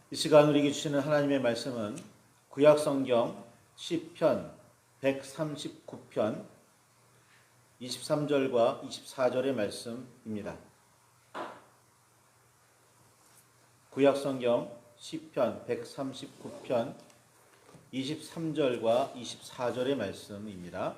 이 시간 우리에게 주시는 하나님의 말씀은 구약성경 시편 139편 23절과 24절의 말씀입니다. 구약성경 시편 139편 23절과 24절의 말씀입니다.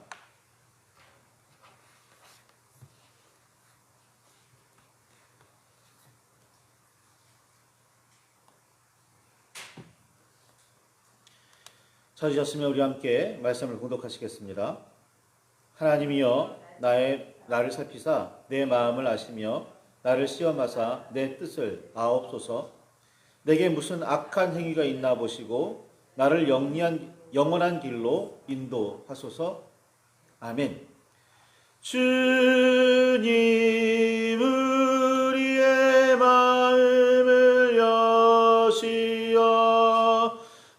찾으셨으면 우리 함께 말씀을 공독하시겠습니다. 하나님이여 나를 살피사 내 마음을 아시며 나를 시험하사 내 뜻을 아옵소서. 내게 무슨 악한 행위가 있나 보시고 나를 영원한 길로 인도하소서. 아멘. 주님 우리의 마음을 여시어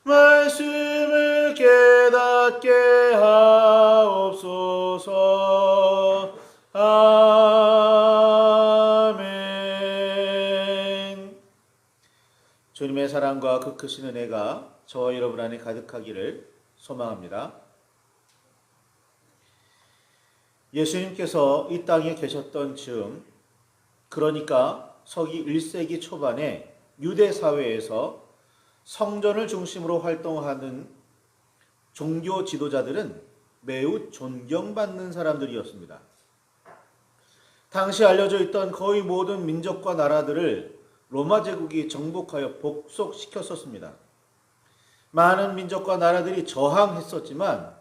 말씀을 깨닫게 하옵소서. 아멘. 주님의 사랑과 그 크신 은혜가 저와 여러분 안에 가득하기를 소망합니다. 예수님께서 이 땅에 계셨던 즈음, 그러니까 서기 1세기 초반에 유대 사회에서 성전을 중심으로 활동하는 종교 지도자들은 매우 존경받는 사람들이었습니다. 당시 알려져 있던 거의 모든 민족과 나라들을 로마 제국이 정복하여 복속시켰었습니다. 많은 민족과 나라들이 저항했었지만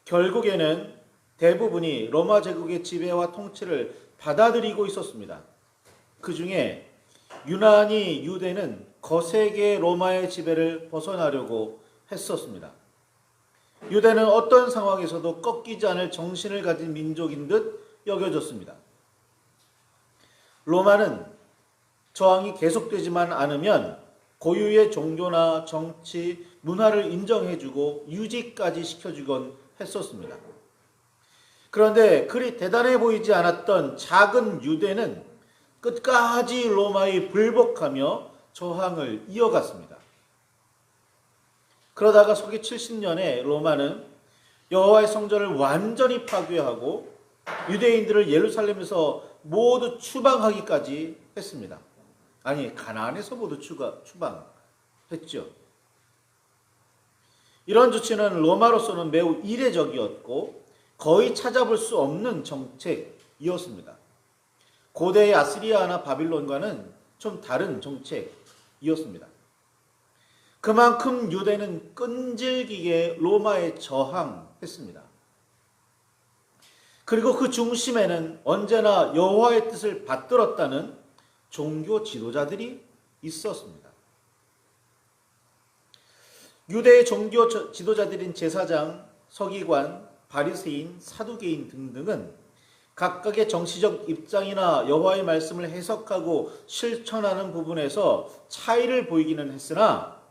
결국에는 대부분이 로마 제국의 지배와 통치를 받아들이고 있었습니다. 그 중에 유난히 유대는 거세게 로마의 지배를 벗어나려고 했었습니다. 유대는 어떤 상황에서도 꺾이지 않을 정신을 가진 민족인 듯 여겨졌습니다. 로마는 저항이 계속되지만 않으면 고유의 종교나 정치, 문화를 인정해주고 유지까지 시켜주곤 했었습니다. 그런데 그리 대단해 보이지 않았던 작은 유대는 끝까지 로마에 불복하며 저항을 이어갔습니다. 그러다가 서기 70년에 로마는 여호와의 성전을 완전히 파괴하고 유대인들을 예루살렘에서 모두 추방하기까지 했습니다. 아니, 가나안에서 모두 추방했죠. 이런 조치는 로마로서는 매우 이례적이었고 거의 찾아볼 수 없는 정책이었습니다. 고대의 아시리아나 바빌론과는 좀 다른 정책이었습니다. 그만큼 유대는 끈질기게 로마에 저항했습니다. 그리고 그 중심에는 언제나 여호와의 뜻을 받들었다는 종교 지도자들이 있었습니다. 유대의 종교 지도자들인 제사장, 서기관, 바리새인, 사두개인 등등은 각각의 정치적 입장이나 여호와의 말씀을 해석하고 실천하는 부분에서 차이를 보이기는 했으나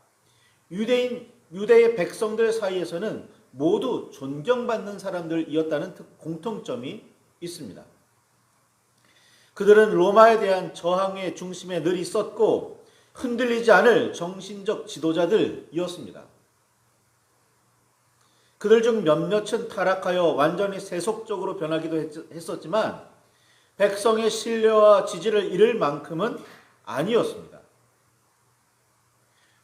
유대의 백성들 사이에서는 모두 존경받는 사람들이었다는 공통점이 있습니다. 그들은 로마에 대한 저항의 중심에 늘 있었고 흔들리지 않을 정신적 지도자들이었습니다. 그들 중 몇몇은 타락하여 완전히 세속적으로 변하기도 했었지만 백성의 신뢰와 지지를 잃을 만큼은 아니었습니다.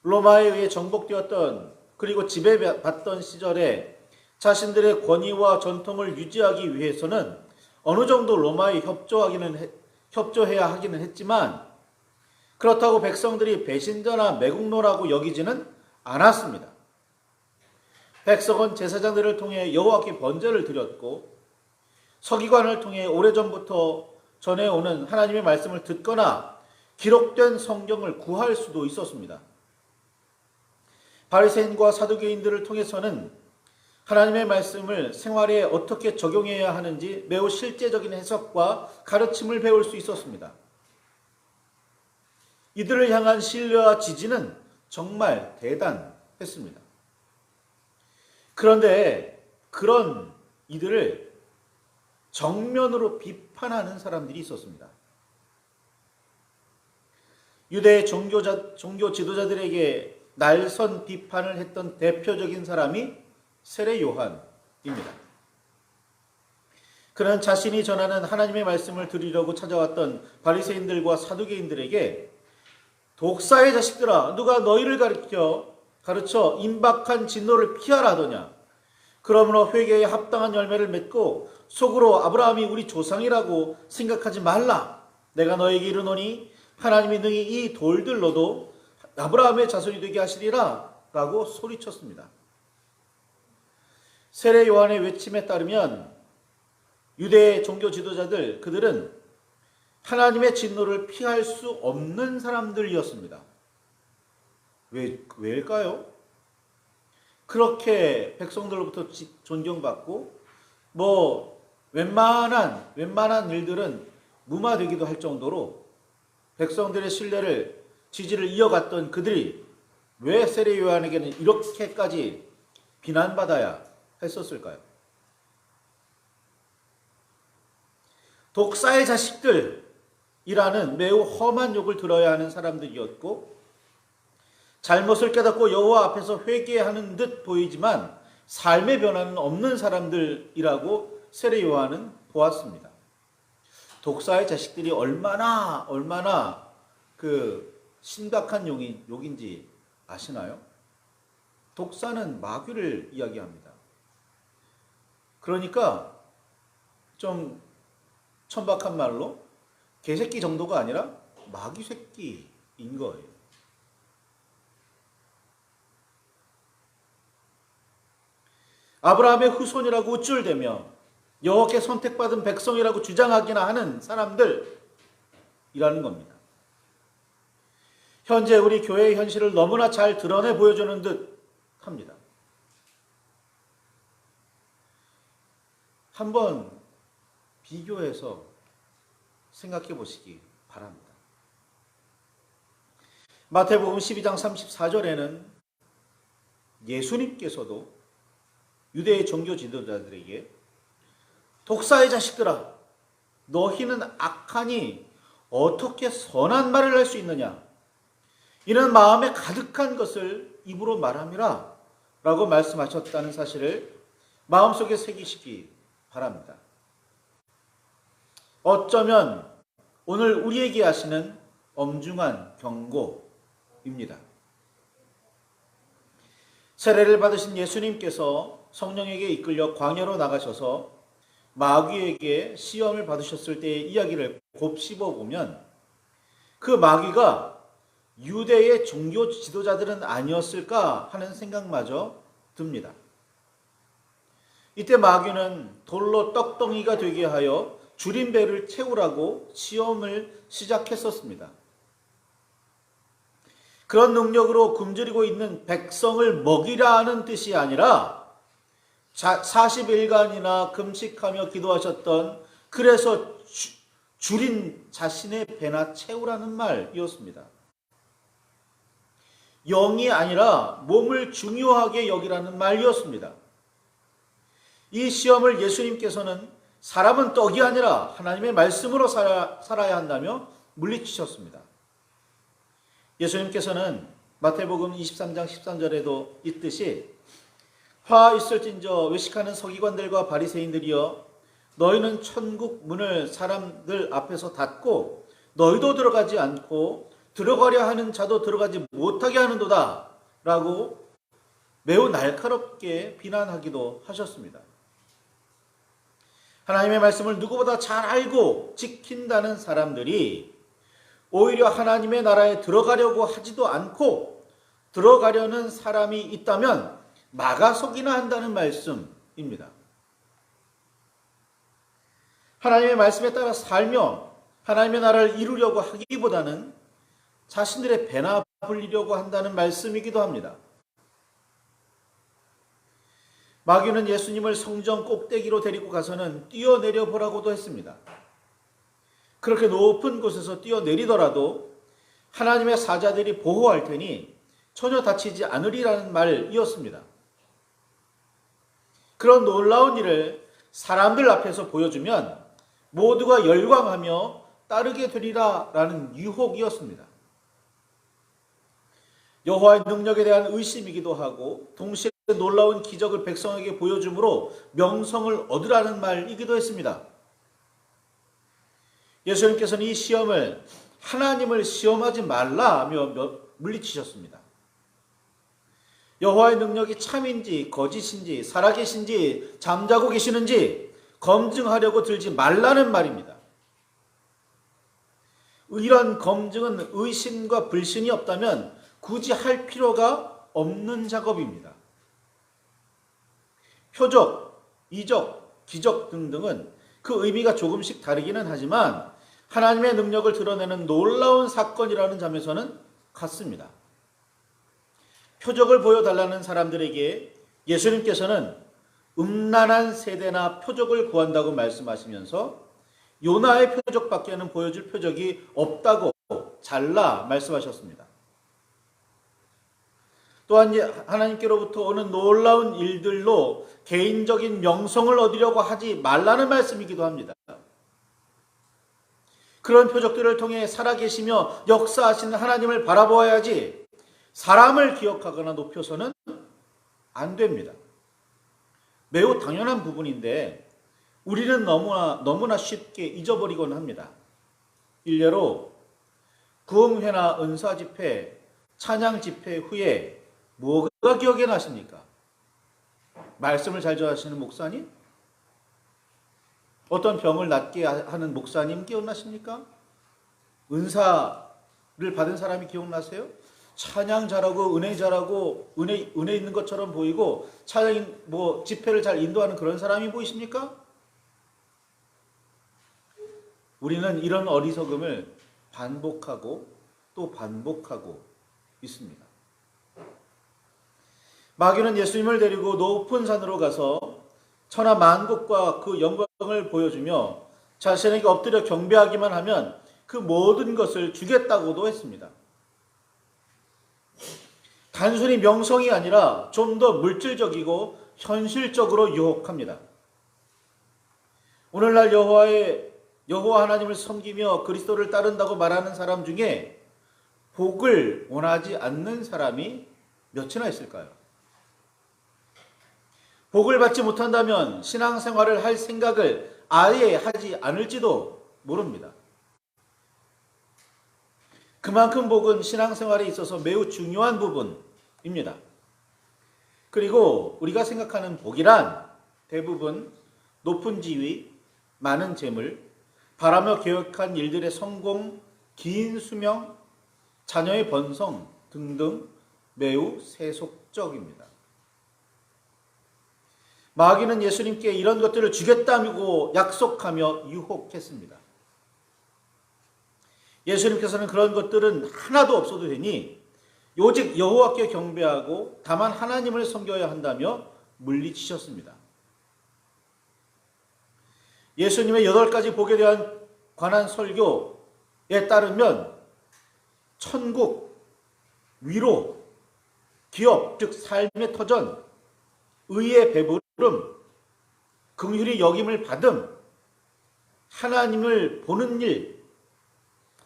로마에 의해 정복되었던 그리고 지배받던 시절에 자신들의 권위와 전통을 유지하기 위해서는 어느 정도 로마에 협조해야 하기는 했지만 그렇다고 백성들이 배신자나 매국노라고 여기지는 않았습니다. 백성은 제사장들을 통해 여호와께 번제를 드렸고 서기관을 통해 오래전부터 전해오는 하나님의 말씀을 듣거나 기록된 성경을 구할 수도 있었습니다. 바리새인과 사두개인들을 통해서는 하나님의 말씀을 생활에 어떻게 적용해야 하는지 매우 실제적인 해석과 가르침을 배울 수 있었습니다. 이들을 향한 신뢰와 지지는 정말 대단했습니다. 그런데 그런 이들을 정면으로 비판하는 사람들이 있었습니다. 유대 종교 지도자들에게 날선 비판을 했던 대표적인 사람이 세례 요한입니다. 그는 자신이 전하는 하나님의 말씀을 들으려고 찾아왔던 바리새인들과 사두개인들에게 독사의 자식들아, 누가 너희를 가르쳐 임박한 진노를 피하라 하더냐. 그러므로 회개에 합당한 열매를 맺고 속으로 아브라함이 우리 조상이라고 생각하지 말라. 내가 너에게 이르노니 하나님이 능히 이 돌들로도 아브라함의 자손이 되게 하시리라 라고 소리쳤습니다. 세례 요한의 외침에 따르면 유대 종교 지도자들, 그들은 하나님의 진노를 피할 수 없는 사람들이었습니다. 왜일까요? 그렇게 백성들로부터 존경받고 웬만한 일들은 무마되기도 할 정도로 백성들의 신뢰를, 지지를 이어갔던 그들이 왜 세례 요한에게는 이렇게까지 비난받아야 했었을까요? 독사의 자식들이라는 매우 험한 욕을 들어야 하는 사람들이었고, 잘못을 깨닫고 여호와 앞에서 회개하는 듯 보이지만 삶의 변화는 없는 사람들이라고 세례 요한은 보았습니다. 독사의 자식들이 얼마나 심각한 욕인지 아시나요? 독사는 마귀를 이야기합니다. 그러니까 좀 천박한 말로 개새끼 정도가 아니라 마귀 새끼인 거예요. 아브라함의 후손이라고 우쭐대며 여호와께 선택받은 백성이라고 주장하기나 하는 사람들이라는 겁니다. 현재 우리 교회의 현실을 너무나 잘 드러내 보여주는 듯 합니다. 한번 비교해서 생각해 보시기 바랍니다. 마태복음 12장 34절에는 예수님께서도 유대의 종교 지도자들에게 독사의 자식들아, 너희는 악하니 어떻게 선한 말을 할 수 있느냐? 이는 마음에 가득한 것을 입으로 말함이라 라고 말씀하셨다는 사실을 마음속에 새기시기 바랍니다. 어쩌면 오늘 우리에게 하시는 엄중한 경고입니다. 세례를 받으신 예수님께서 성령에게 이끌려 광야로 나가셔서 마귀에게 시험을 받으셨을 때의 이야기를 곱씹어 보면 그 마귀가 유대의 종교 지도자들은 아니었을까 하는 생각마저 듭니다. 이때 마귀는 돌로 떡덩이가 되게 하여 줄인 배를 채우라고 시험을 시작했었습니다. 그런 능력으로 굶주리고 있는 백성을 먹이라는 뜻이 아니라 40일간이나 금식하며 기도하셨던, 그래서 줄인 자신의 배나 채우라는 말이었습니다. 영이 아니라 몸을 중요하게 여기라는 말이었습니다. 이 시험을 예수님께서는 사람은 떡이 아니라 하나님의 말씀으로 살아야 한다며 물리치셨습니다. 예수님께서는 마태복음 23장 13절에도 있듯이 화 있을진저 외식하는 서기관들과 바리새인들이여, 너희는 천국 문을 사람들 앞에서 닫고 너희도 들어가지 않고 들어가려 하는 자도 들어가지 못하게 하는도다 라고 매우 날카롭게 비난하기도 하셨습니다. 하나님의 말씀을 누구보다 잘 알고 지킨다는 사람들이 오히려 하나님의 나라에 들어가려고 하지도 않고 들어가려는 사람이 있다면 막아서기나 한다는 말씀입니다. 하나님의 말씀에 따라 살며 하나님의 나라를 이루려고 하기보다는 자신들의 배나 불리려고 한다는 말씀이기도 합니다. 마귀는 예수님을 성전 꼭대기로 데리고 가서는 뛰어내려 보라고도 했습니다. 그렇게 높은 곳에서 뛰어내리더라도 하나님의 사자들이 보호할 테니 전혀 다치지 않으리라는 말이었습니다. 그런 놀라운 일을 사람들 앞에서 보여주면 모두가 열광하며 따르게 되리라라는 유혹이었습니다. 여호와의 능력에 대한 의심이기도 하고 동시에 놀라운 기적을 백성에게 보여줌으로 명성을 얻으라는 말이기도 했습니다. 예수님께서는 이 시험을 하나님을 시험하지 말라며 물리치셨습니다. 여호와의 능력이 참인지 거짓인지 살아계신지 잠자고 계시는지 검증하려고 들지 말라는 말입니다. 이런 검증은 의심과 불신이 없다면 굳이 할 필요가 없는 작업입니다. 표적, 이적, 기적 등등은 그 의미가 조금씩 다르기는 하지만 하나님의 능력을 드러내는 놀라운 사건이라는 점에서는 같습니다. 표적을 보여달라는 사람들에게 예수님께서는 음란한 세대나 표적을 구한다고 말씀하시면서 요나의 표적밖에는 보여줄 표적이 없다고 잘라 말씀하셨습니다. 또한 하나님께로부터 오는 놀라운 일들로 개인적인 명성을 얻으려고 하지 말라는 말씀이기도 합니다. 그런 표적들을 통해 살아계시며 역사하시는 하나님을 바라보아야지 사람을 기억하거나 높여서는 안 됩니다. 매우 당연한 부분인데 우리는 너무나 쉽게 잊어버리곤 합니다. 일례로 구음회나 은사 집회, 찬양 집회 후에 뭐가 기억에 나십니까? 말씀을 잘 전하시는 목사님? 어떤 병을 낫게 하는 목사님 기억나십니까? 은사를 받은 사람이 기억나세요? 찬양 잘하고 은혜 잘하고 은혜 있는 것처럼 보이고 찬양 집회를 잘 인도하는 그런 사람이 보이십니까? 우리는 이런 어리석음을 반복하고 또 반복하고 있습니다. 마귀는 예수님을 데리고 높은 산으로 가서 천하 만국과 그 영광을 보여주며 자신에게 엎드려 경배하기만 하면 그 모든 것을 주겠다고도 했습니다. 단순히 명성이 아니라 좀 더 물질적이고 현실적으로 유혹합니다. 오늘날 여호와 하나님을 섬기며 그리스도를 따른다고 말하는 사람 중에 복을 원하지 않는 사람이 몇이나 있을까요? 복을 받지 못한다면 신앙생활을 할 생각을 아예 하지 않을지도 모릅니다. 그만큼 복은 신앙생활에 있어서 매우 중요한 부분입니다. 그리고 우리가 생각하는 복이란 대부분 높은 지위, 많은 재물, 바라며 계획한 일들의 성공, 긴 수명, 자녀의 번성 등등 매우 세속적입니다. 마귀는 예수님께 이런 것들을 주겠다고 약속하며 유혹했습니다. 예수님께서는 그런 것들은 하나도 없어도 되니 오직 여호와께 경배하고 다만 하나님을 섬겨야 한다며 물리치셨습니다. 예수님의 8가지 복에 관한 설교에 따르면 천국, 위로, 기업, 즉 삶의 터전, 의의 배부름, 긍휼히 여김을 받음, 하나님을 보는 일,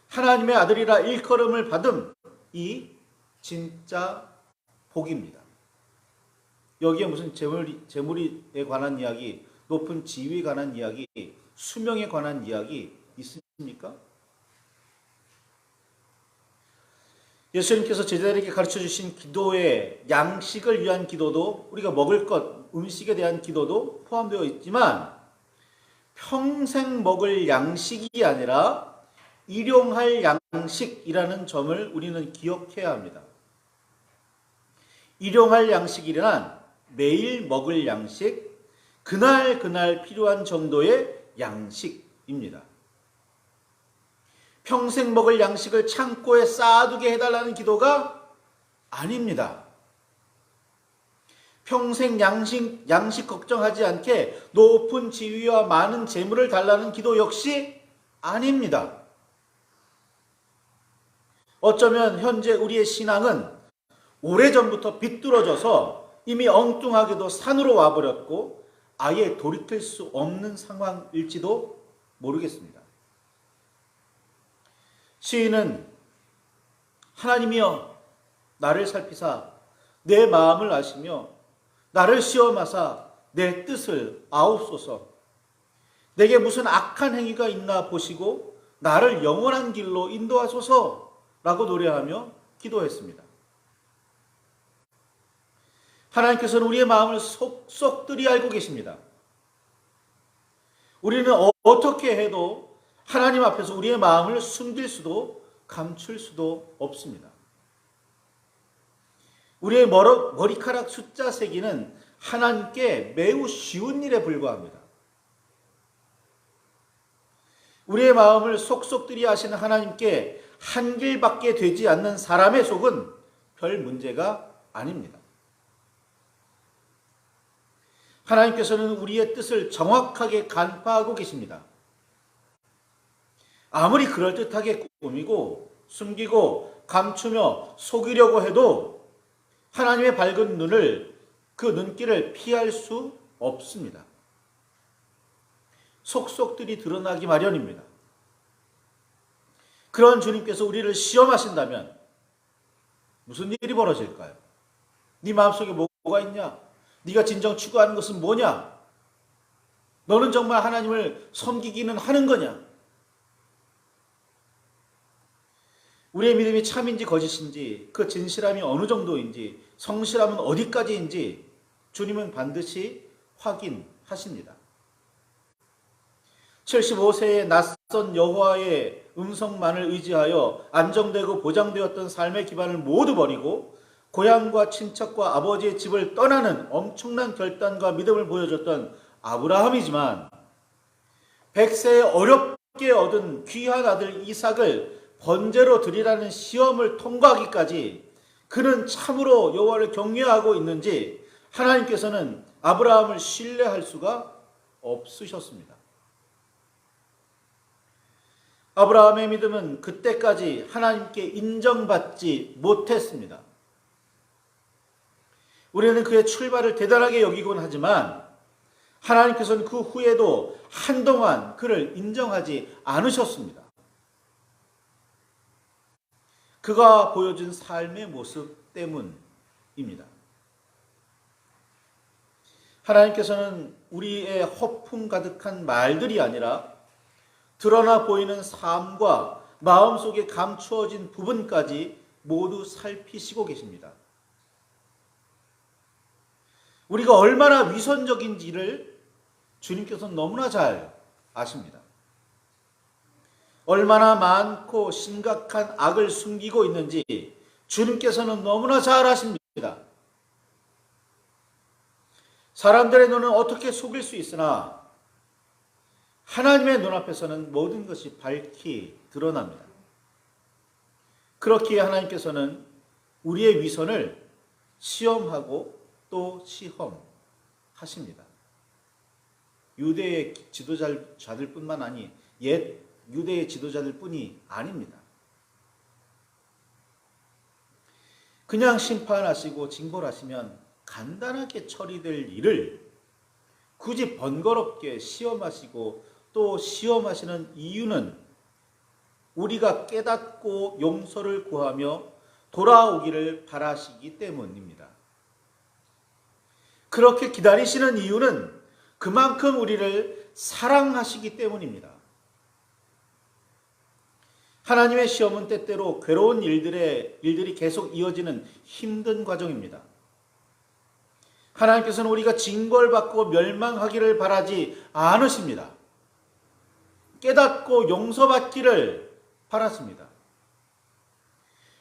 하나님의 아들이라 일컬음을 받음, 이 진짜 복입니다. 여기에 무슨 재물에 관한 이야기, 높은 지위에 관한 이야기, 수명에 관한 이야기 있습니까? 예수님께서 제자들에게 가르쳐 주신 기도의 양식을 위한 기도도 우리가 먹을 것, 음식에 대한 기도도 포함되어 있지만 평생 먹을 양식이 아니라 일용할 양식이라는 점을 우리는 기억해야 합니다. 일용할 양식이란 매일 먹을 양식, 그날 필요한 정도의 양식입니다. 평생 먹을 양식을 창고에 쌓아두게 해달라는 기도가 아닙니다. 평생 양식 걱정하지 않게 높은 지위와 많은 재물을 달라는 기도 역시 아닙니다. 어쩌면 현재 우리의 신앙은 오래전부터 비뚤어져서 이미 엉뚱하게도 산으로 와버렸고 아예 돌이킬 수 없는 상황일지도 모르겠습니다. 시인은 하나님이여 나를 살피사 내 마음을 아시며 나를 시험하사 내 뜻을 아옵소서. 내게 무슨 악한 행위가 있나 보시고 나를 영원한 길로 인도하소서라고 노래하며 기도했습니다. 하나님께서는 우리의 마음을 속속들이 알고 계십니다. 우리는 어떻게 해도 하나님 앞에서 우리의 마음을 숨길 수도 감출 수도 없습니다. 우리의 머리카락 숫자 세기는 하나님께 매우 쉬운 일에 불과합니다. 우리의 마음을 속속들이 아시는 하나님께 한 길밖에 되지 않는 사람의 속은 별 문제가 아닙니다. 하나님께서는 우리의 뜻을 정확하게 간파하고 계십니다. 아무리 그럴듯하게 꾸미고 숨기고 감추며 속이려고 해도 하나님의 밝은 눈을, 그 눈길을 피할 수 없습니다. 속속들이 드러나기 마련입니다. 그런 주님께서 우리를 시험하신다면 무슨 일이 벌어질까요? 네 마음속에 뭐가 있냐? 네가 진정 추구하는 것은 뭐냐? 너는 정말 하나님을 섬기기는 하는 거냐? 우리의 믿음이 참인지 거짓인지, 그 진실함이 어느 정도인지, 성실함은 어디까지인지 주님은 반드시 확인하십니다. 75세의 낯선 여호와의 음성만을 의지하여 안정되고 보장되었던 삶의 기반을 모두 버리고 고향과 친척과 아버지의 집을 떠나는 엄청난 결단과 믿음을 보여줬던 아브라함이지만 100세에 어렵게 얻은 귀한 아들 이삭을 번제로 드리라는 시험을 통과하기까지 그는 참으로 여호와를 경외하고 있는지 하나님께서는 아브라함을 신뢰할 수가 없으셨습니다. 아브라함의 믿음은 그때까지 하나님께 인정받지 못했습니다. 우리는 그의 출발을 대단하게 여기곤 하지만 하나님께서는 그 후에도 한동안 그를 인정하지 않으셨습니다. 그가 보여준 삶의 모습 때문입니다. 하나님께서는 우리의 허풍 가득한 말들이 아니라 드러나 보이는 삶과 마음속에 감추어진 부분까지 모두 살피시고 계십니다. 우리가 얼마나 위선적인지를 주님께서는 너무나 잘 아십니다. 얼마나 많고 심각한 악을 숨기고 있는지 주님께서는 너무나 잘 아십니다. 사람들의 눈은 어떻게 속일 수 있으나 하나님의 눈앞에서는 모든 것이 밝히 드러납니다. 그렇기에 하나님께서는 우리의 위선을 시험하고 또 시험하십니다. 유대의 지도자들 뿐만 아니 옛 유대의 지도자들 뿐이 아닙니다. 그냥 심판하시고 징벌하시면 간단하게 처리될 일을 굳이 번거롭게 시험하시고 또 시험하시는 이유는 우리가 깨닫고 용서를 구하며 돌아오기를 바라시기 때문입니다. 그렇게 기다리시는 이유는 그만큼 우리를 사랑하시기 때문입니다. 하나님의 시험은 때때로 괴로운 일들이 계속 이어지는 힘든 과정입니다. 하나님께서는 우리가 징벌받고 멸망하기를 바라지 않으십니다. 깨닫고 용서받기를 바랐습니다.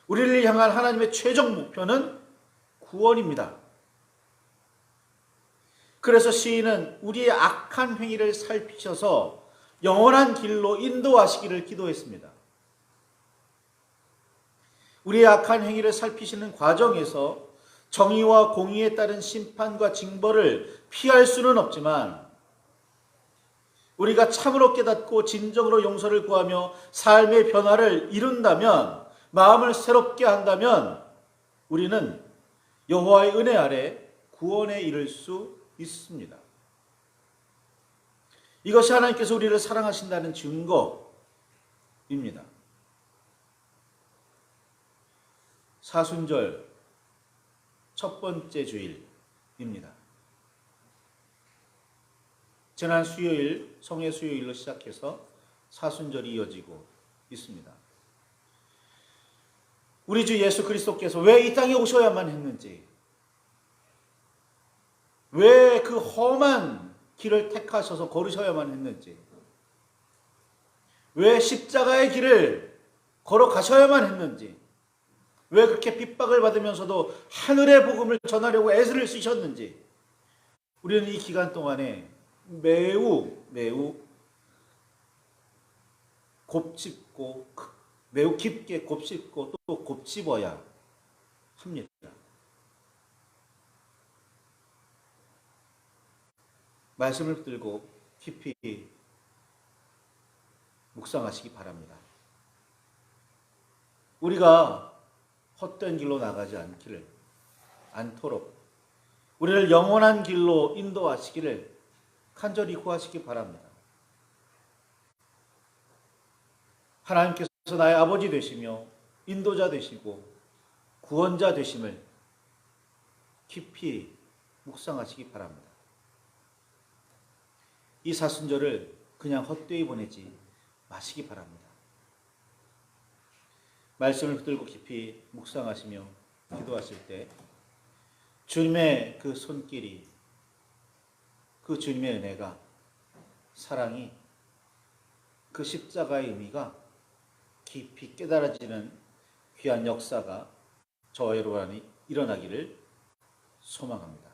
우리를 향한 하나님의 최종 목표는 구원입니다. 그래서 시인은 우리의 악한 행위를 살피셔서 영원한 길로 인도하시기를 기도했습니다. 우리의 악한 행위를 살피시는 과정에서 정의와 공의에 따른 심판과 징벌을 피할 수는 없지만 우리가 참으로 깨닫고 진정으로 용서를 구하며 삶의 변화를 이룬다면, 마음을 새롭게 한다면 우리는 여호와의 은혜 아래 구원에 이를 수 있습니다. 이것이 하나님께서 우리를 사랑하신다는 증거입니다. 사순절 첫 번째 주일입니다. 지난 수요일, 성의 수요일로 시작해서 사순절이 이어지고 있습니다. 우리 주 예수 그리스도께서 왜 이 땅에 오셔야만 했는지, 왜 그 험한 길을 택하셔서 걸으셔야만 했는지, 왜 십자가의 길을 걸어가셔야만 했는지, 왜 그렇게 핍박을 받으면서도 하늘의 복음을 전하려고 애를 쓰셨는지, 우리는 이 기간 동안에 매우 곱씹고, 매우 깊게 곱씹고 또 곱씹어야 합니다. 말씀을 붙들고 깊이 묵상하시기 바랍니다. 우리가 헛된 길로 나가지 않도록 우리를 영원한 길로 인도하시기를 간절히 구하시기 바랍니다. 하나님께서 나의 아버지 되시며 인도자 되시고 구원자 되심을 깊이 묵상하시기 바랍니다. 이 사순절을 그냥 헛되이 보내지 마시기 바랍니다. 말씀을 붙들고 깊이 묵상하시며 기도하실 때 주님의 그 손길이, 그 주님의 은혜가, 사랑이, 그 십자가의 의미가 깊이 깨달아지는 귀한 역사가 저와 여러분 안에 일어나기를 소망합니다.